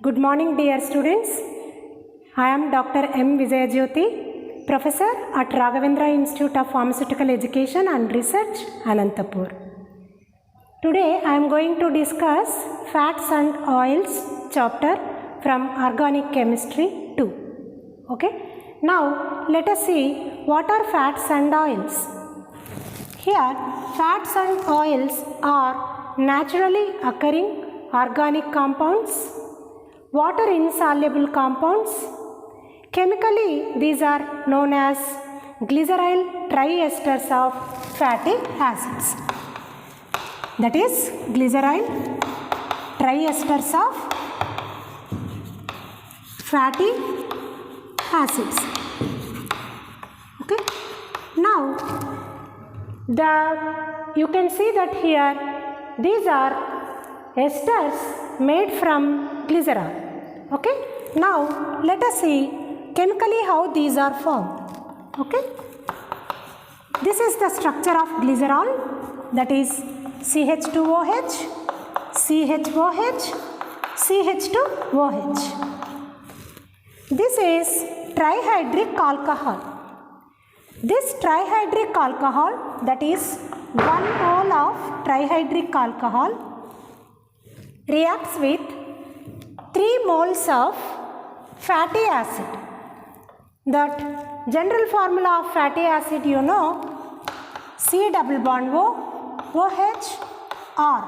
Good morning, dear students. I am Dr. M. Vijayajyoti, Professor at Raghavendra Institute of Pharmaceutical Education and Research, Anantapur. Today I am going to discuss Fats and Oils chapter from Organic Chemistry 2. Okay. Now let us see what are fats and oils. Here, fats and oils are naturally occurring organic compounds, water insoluble compounds. Chemically, these are known as glyceryl triesters of fatty acids. That is glyceryl triesters of fatty acids. Okay. Now, you can see that here these are esters made from glycerol. Okay. Now let us see chemically how these are formed. Okay. This is the structure of glycerol, that is CH2OH, CHOH, CH2OH. This is trihydric alcohol. This trihydric alcohol, that is 1 mole of trihydric alcohol, reacts with 3 moles of fatty acid. That general formula of fatty acid you know, C double bond O, OH, R,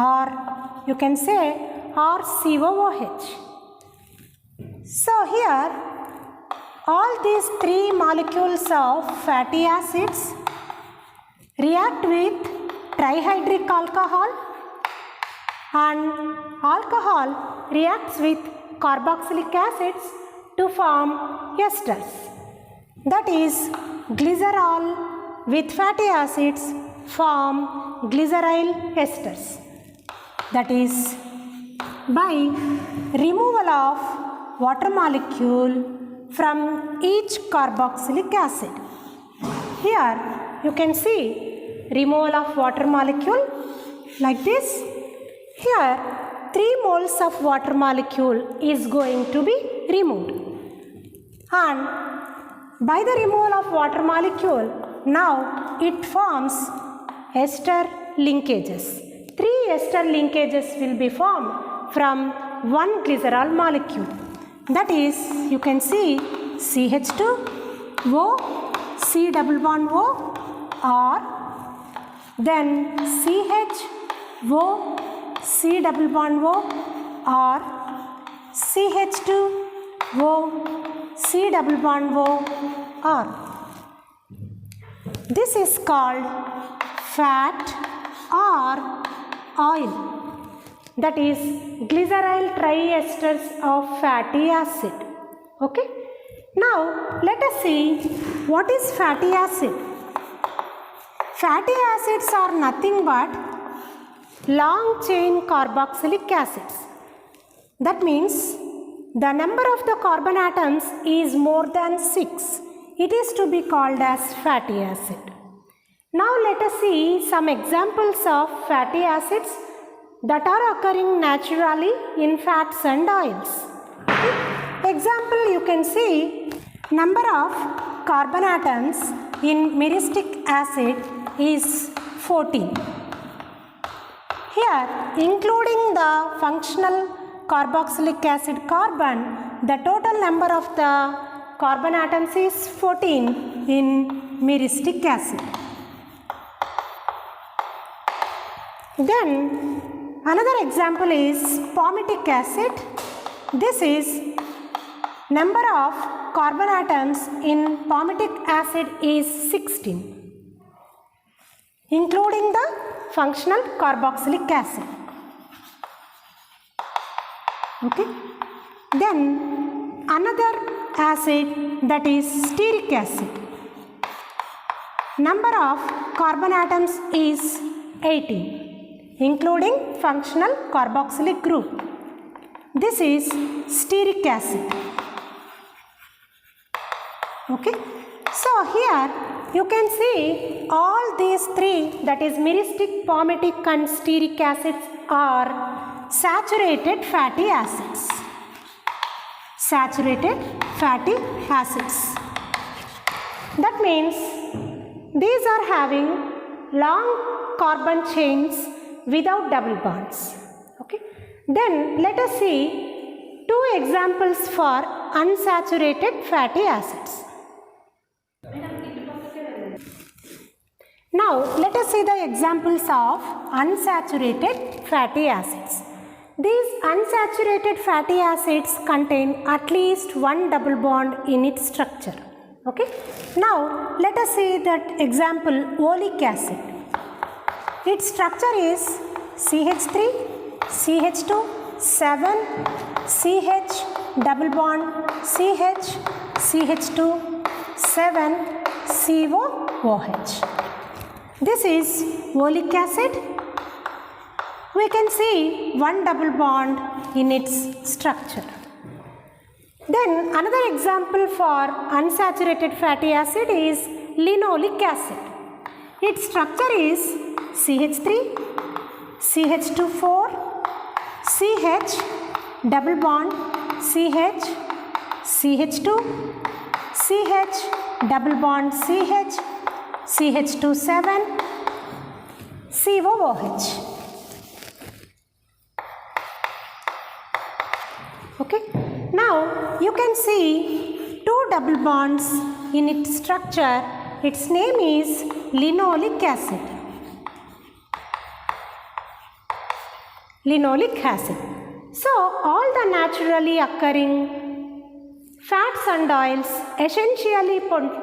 or you can say RCOOH. So here all these 3 molecules of fatty acids react with trihydric alcohol, and alcohol reacts with carboxylic acids to form esters. That is, glycerol with fatty acids form glyceryl esters. That is, by removal of water molecule from each carboxylic acid. Here you can see removal of water molecule like this. Here 3 moles of water molecule is going to be removed, and by the removal of water molecule now it forms ester linkages. 3 ester linkages will be formed from one glycerol molecule. That is, you can see CH2O, C double bond O, or then CHO, C double bond O, or CH2O, C double bond O, or. This is called fat or oil. That is glyceryl triesters of fatty acid. Okay. Now let us see what is fatty acid. Fatty acids are nothing but long chain carboxylic acids. That means the number of the carbon atoms is more than 6. It is to be called as fatty acid. Now let us see some examples of fatty acids that are occurring naturally in fats and oils. Example, you can see number of carbon atoms in myristic acid is 14. Here, including the functional carboxylic acid carbon, the total number of the carbon atoms is 14 in myristic acid. Then another example is palmitic acid. This is number of carbon atoms in palmitic acid is 16, including the functional carboxylic acid. Okay. Then another acid, that is stearic acid. Number of carbon atoms is 18, including functional carboxylic group. This is stearic acid. Okay. So here you can see all these 3, that is myristic, palmitic and stearic acids are saturated fatty acids. Saturated fatty acids. That means these are having long carbon chains without double bonds. Okay. Then let us see two examples for unsaturated fatty acids. Now let us see the examples of unsaturated fatty acids. These unsaturated fatty acids contain at least one double bond in its structure. Okay. Now let us see that example, oleic acid. Its structure is CH3, CH2, 7, CH, double bond, CH, CH2, 7, CO, OH. This is oleic acid. We can see one double bond in its structure. Then another example for unsaturated fatty acid is linoleic acid. Its structure is CH3, CH2, 4, CH, double bond, CH, CH2, CH, double bond, CH, CH2, 7, COOH. Okay. Now you can see two double bonds in its structure. Its name is linoleic acid. Linoleic acid. So all the naturally occurring fats and oils essentially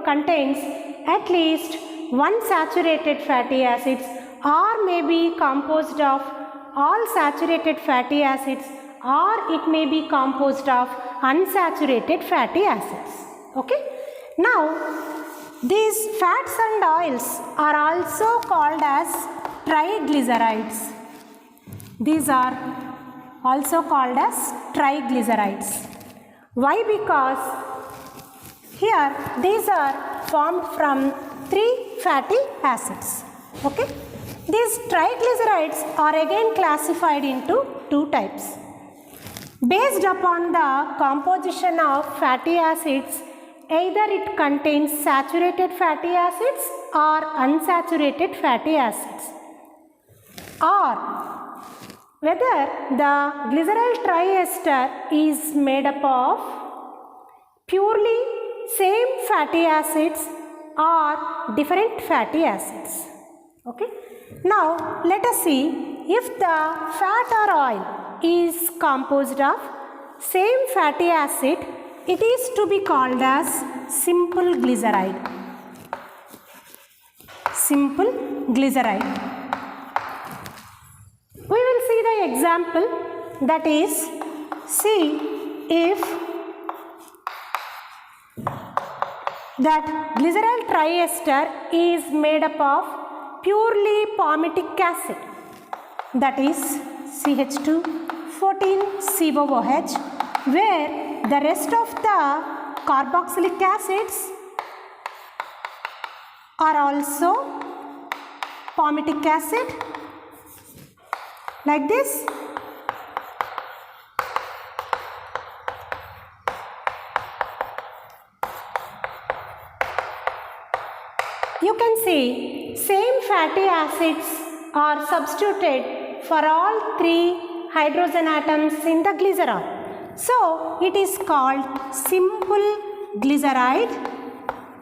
contains at least one saturated fatty acids, or may be composed of all saturated fatty acids, or it may be composed of unsaturated fatty acids. Okay. Now these fats and oils are also called as triglycerides. These are also called as triglycerides. Why? Because here these are formed from 3 fatty acids. Okay. These triglycerides are again classified into 2 types. Based upon the composition of fatty acids, either it contains saturated fatty acids or unsaturated fatty acids, or whether the glyceryl triester is made up of purely same fatty acids or different fatty acids. Okay. Now let us see, if the fat or oil is composed of same fatty acid, it is to be called as simple glyceride. Simple glyceride. We will see the example, that is, see if that glyceryl triester is made up of purely palmitic acid, that is CH2, 14 COOH, where the rest of the carboxylic acids are also palmitic acid, like this. You can see same fatty acids are substituted for all 3 hydrogen atoms in the glycerol. So it is called simple glyceride.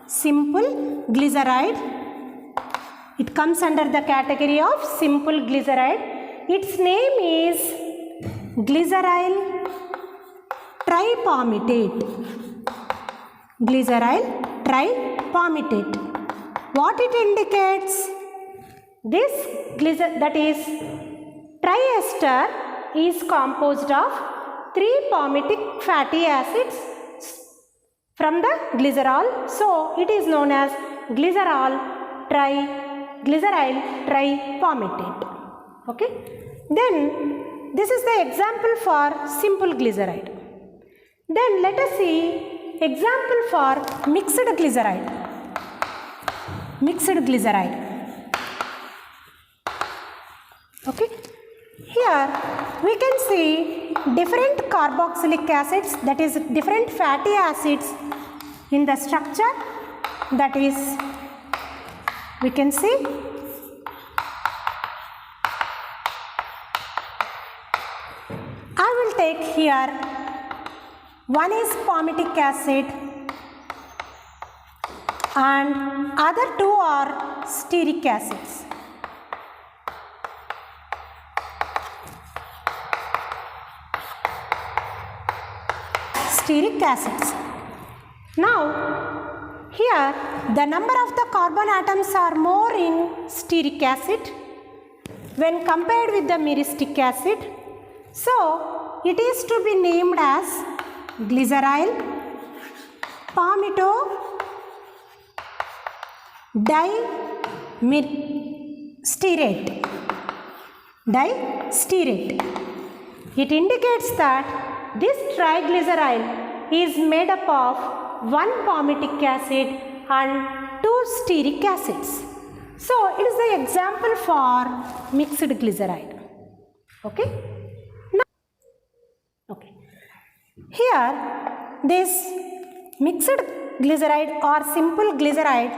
Simple glyceride. It comes under the category of simple glyceride. Its name is glyceryl tripalmitate. Glyceryl tripalmitate. What it indicates? This that is triester is composed of 3 palmitic fatty acids from the glycerol. So it is known as glyceryl tripalmitate. Okay. Then this is the example for simple glyceride. Then let us see example for mixed glyceride. Mixed glyceride. Okay. Here we can see different carboxylic acids, that is different fatty acids in the structure, that is we can see I will take here one is palmitic acid and other two are stearic acids. Stearic acids. Now here the number of the carbon atoms are more in stearic acid when compared with the myristic acid. So it is to be named as glyceryl palmito distearate. It indicates that this triglyceryl is made up of one palmitic acid and two stearic acids. So it is the example for mixed glyceride. Okay. Here this mixed glyceride or simple glyceride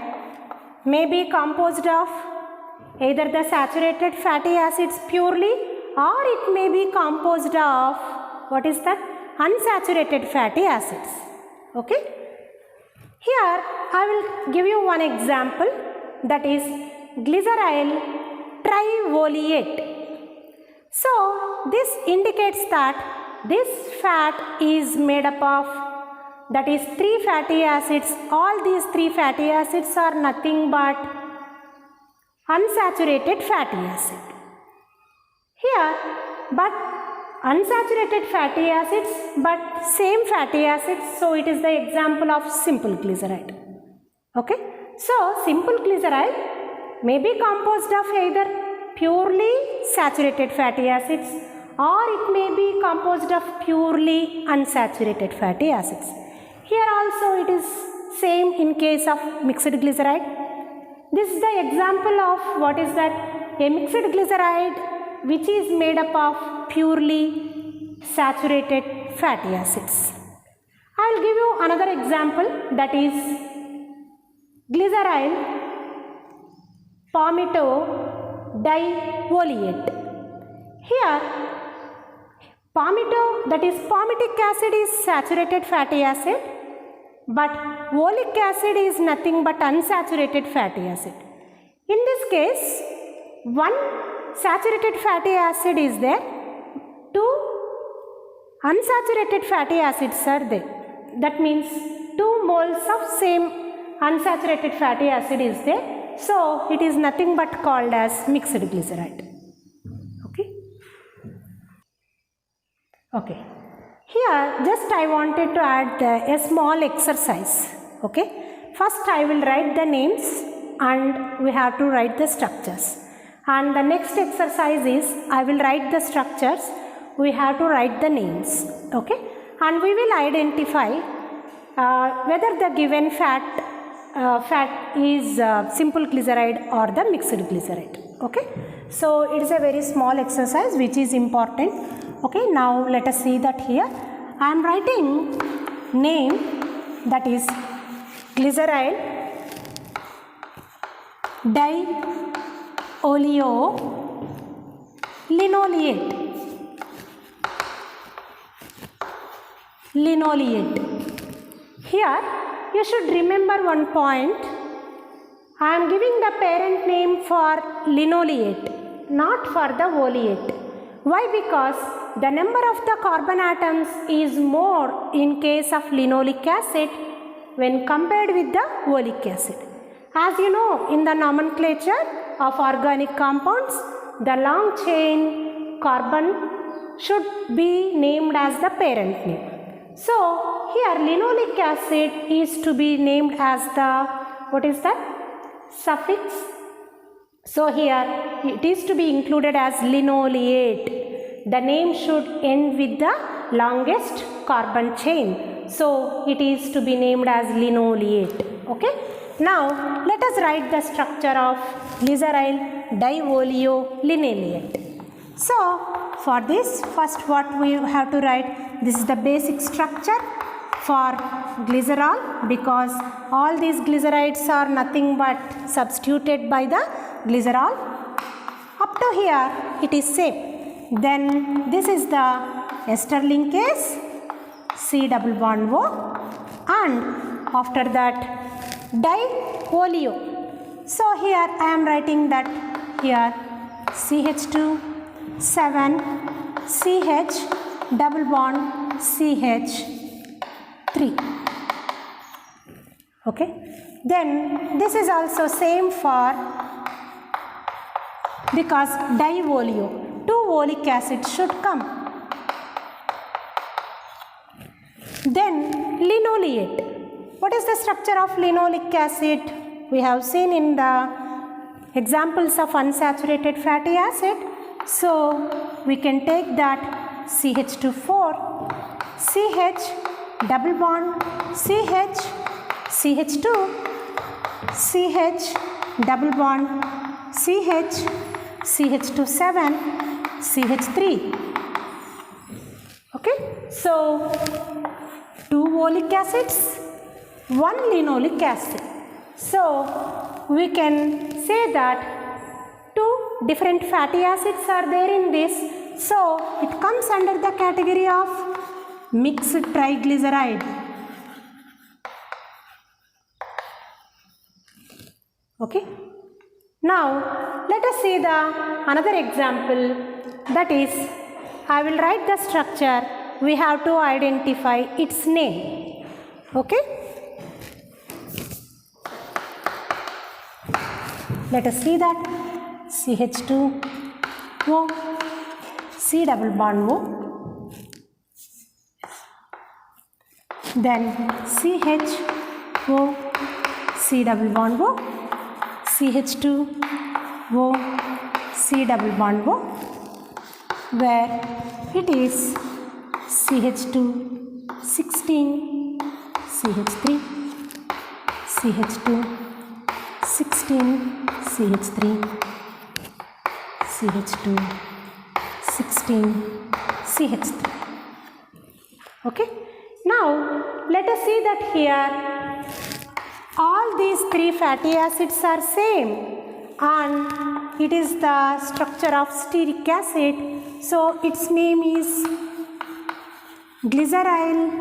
may be composed of either the saturated fatty acids purely, or it may be composed of what is that? Unsaturated fatty acids. Okay. Here I will give you one example, that is glyceryl trifoliate. So this indicates that this fat is made up of, that is, three fatty acids. All these three fatty acids are nothing but unsaturated fatty acid. Here, but unsaturated fatty acids, but same fatty acids. So it is the example of simple glyceride. Okay. So simple glyceride may be composed of either purely saturated fatty acids, or it may be composed of purely unsaturated fatty acids. Here also it is same in case of mixed glyceride. This is the example of what is that? A mixed glyceride which is made up of purely saturated fatty acids. I will give you another example, that is glyceryl palmito dioliate. Here palmito, that is palmitic acid, is saturated fatty acid, but oleic acid is nothing but unsaturated fatty acid. In this case, one saturated fatty acid is there, two unsaturated fatty acids are there. That means 2 moles of same unsaturated fatty acid is there. So it is nothing but called as mixed glyceride. Okay. Here just I wanted to add a small exercise. Okay. First I will write the names and we have to write the structures. And the next exercise is I will write the structures, we have to write the names. Okay. And we will identify whether the given fat is simple glyceride or the mixed glyceride. Okay. So it is a very small exercise which is important. Okay, now let us see that here I am writing name, that is glyceryl linoleate. Here you should remember one point. I am giving the parent name for linoleate, not for the oleate. Why? Because the number of the carbon atoms is more in case of linoleic acid when compared with the oleic acid. As you know, in the nomenclature of organic compounds, the long chain carbon should be named as the parent name. So here linoleic acid is to be named as the, what is that? Suffix. So here it is to be included as linoleate. The name should end with the longest carbon chain. So it is to be named as linoleate. Okay. Now let us write the structure of glyceryl dioliolinoleate. So for this, first what we have to write, this is the basic structure for glycerol, because all these glycerides are nothing but substituted by the glycerol. Up to here it is same. Then this is the ester linkase, C double bond O, and after that dioleo. So here I am writing that here CH2 7 CH double bond CH3. Okay. Then this is also same for, because dioleo, 2 oleic acid should come. Then linoleate. What is the structure of linoleic acid? We have seen in the examples of unsaturated fatty acid. So we can take that CH2 CH double bond CH, CH2, CH double bond CH, CH2 7, CH3. Okay, so 2 oleic acids, 1 linoleic acid. So we can say that 2 different fatty acids are there in this. So it comes under the category of mixed triglyceride. Okay. Now let us see the another example, that is, I will write the structure. We have to identify its name. Okay. Let us see that CH2 O, C double bond O, then CH O, C double bond O, CH2 O, C double bond O, where it is CH2 16 CH3, CH2 16 CH3, CH2 16 CH3. Okay. Now let us see that here all these 3 fatty acids are same, and it is the structure of stearic acid. So its name is glyceryl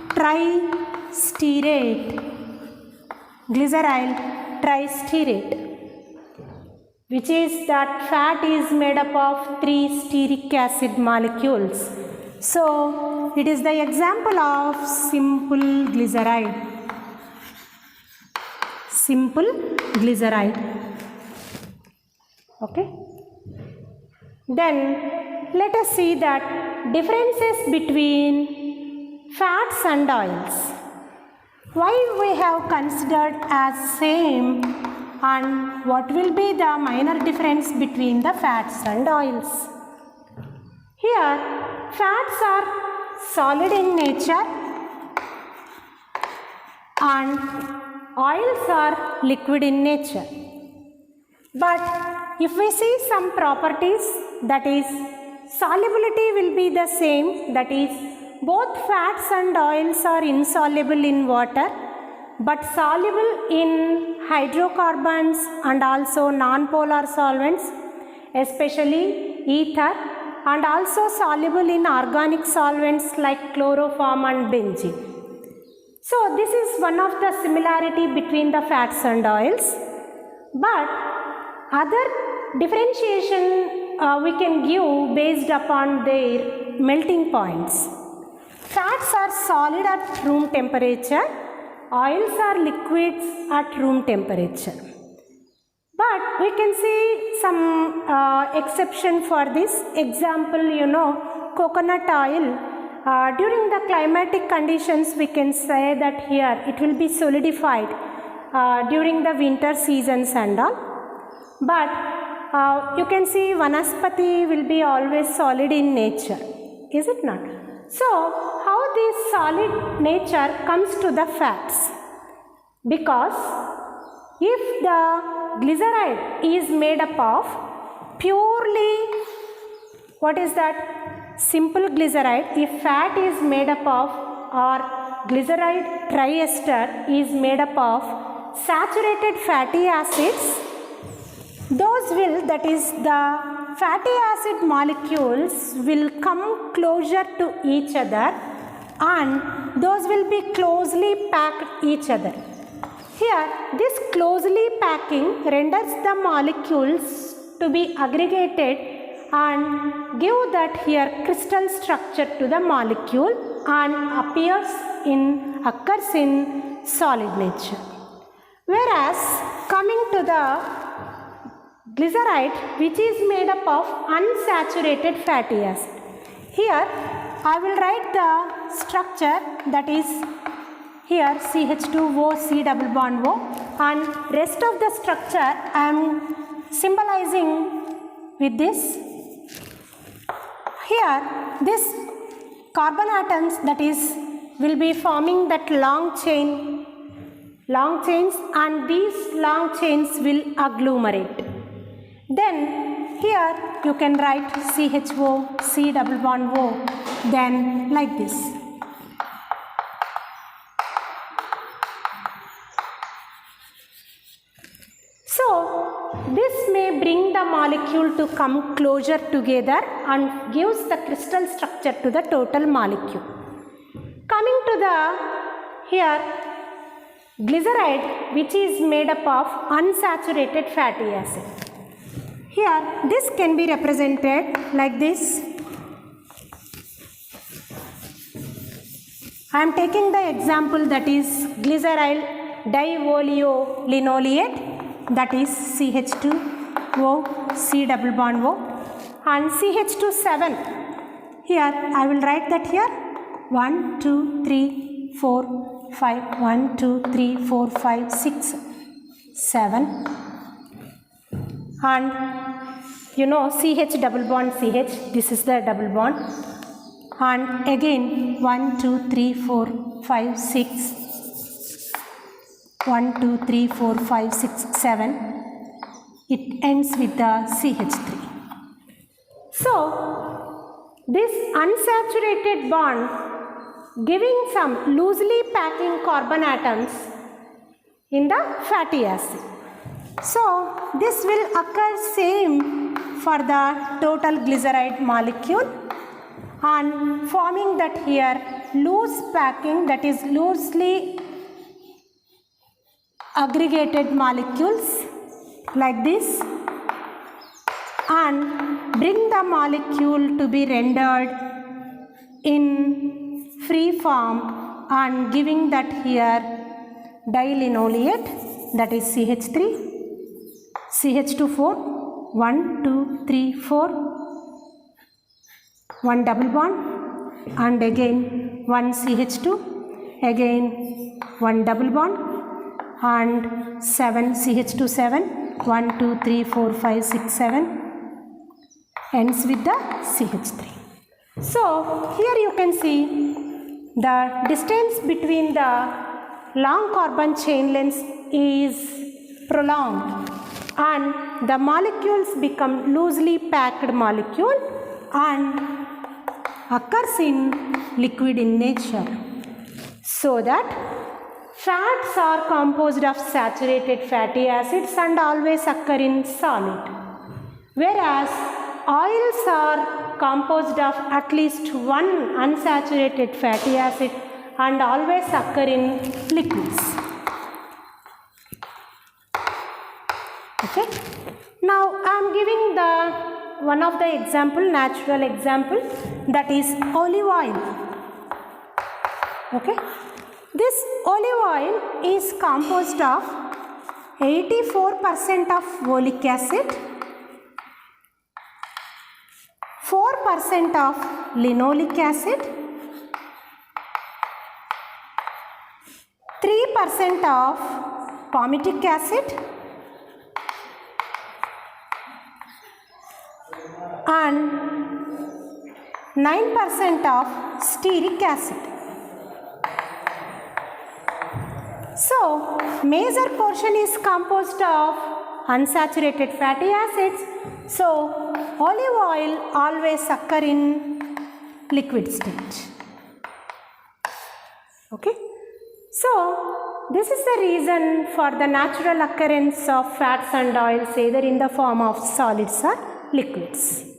tristearate. Glyceryl tristearate, which is that fat is made up of 3 stearic acid molecules. So it is the example of simple glyceride. Simple glyceride. Okay. Then let us see that differences between fats and oils. Why we have considered as same, and what will be the minor difference between the fats and oils? Here fats are solid in nature and oils are liquid in nature. But if we see some properties, that is solubility will be the same, that is both fats and oils are insoluble in water but soluble in hydrocarbons and also non-polar solvents, especially ether, and also soluble in organic solvents like chloroform and benzene. So this is one of the similarity between the fats and oils. But other differentiation we can give based upon their melting points. Fats are solid at room temperature, oils are liquids at room temperature. But we can see some exception for this. Example, coconut oil. During the climatic conditions, we can say that here it will be solidified during the winter seasons and all. But you can see vanaspati will be always solid in nature, is it not? So how this solid nature comes to the fats? Because if the glyceride is made up of purely What is that? Simple glyceride. If fat is made up of, or glyceride triester is made up of saturated fatty acids, those will, that is the fatty acid molecules will come closer to each other and those will be closely packed each other. Here this closely packing renders the molecules to be aggregated and give that here crystal structure to the molecule and occurs in solid nature. Whereas coming to the glyceride which is made up of unsaturated fatty acid, here I will write the structure, that is here CH2O C double bond O, and rest of the structure I am symbolizing with this. Here this carbon atoms, that is, will be forming that long chains, and these long chains will agglomerate. Then here you can write CHO C double bond O, then like this. So this may bring the molecule to come closer together and gives the crystal structure to the total molecule. Coming to the here glyceride which is made up of unsaturated fatty acid. Here this can be represented like this. I am taking the example, that is glyceryl dioleo-linoleate, that is CH2O C double bond O, and CH2 here I will write that here 1 2 3 4 5 1 2 3 4 5 6 7, and you know CH double bond CH, this is the double bond, and again 1 2 3 4 5 6 1 2 3 4 5 6 7, it ends with the CH3. So this unsaturated bond giving some loosely packing carbon atoms in the fatty acid. So this will occur same for the total glyceride molecule and forming that here loose packing, that is loosely aggregated molecules like this, and bring the molecule to be rendered in free form and giving that here dilinoleate, that is CH3, CH2 1 2 3 4, 1 double bond, and again 1 CH2, again 1 double bond, and 7 CH2 7, 1 2 3 4 5 6 7, ends with the CH3. So here you can see the distance between the long carbon chain lengths is prolonged and the molecules become loosely packed molecule and occurs in liquid in nature. So that fats are composed of saturated fatty acids and always occur in solid, whereas oils are composed of at least one unsaturated fatty acid and always occur in liquids. Okay. Now I am giving the one of the example, natural example, that is olive oil. Okay. This olive oil is composed of 84% of oleic acid, 4% of linoleic acid, 3% of palmitic acid, and 9% of stearic acid. So, major portion is composed of unsaturated fatty acids. So, olive oil always occur in liquid state. Okay. So, this is the reason for the natural occurrence of fats and oils either in the form of solids or liquids.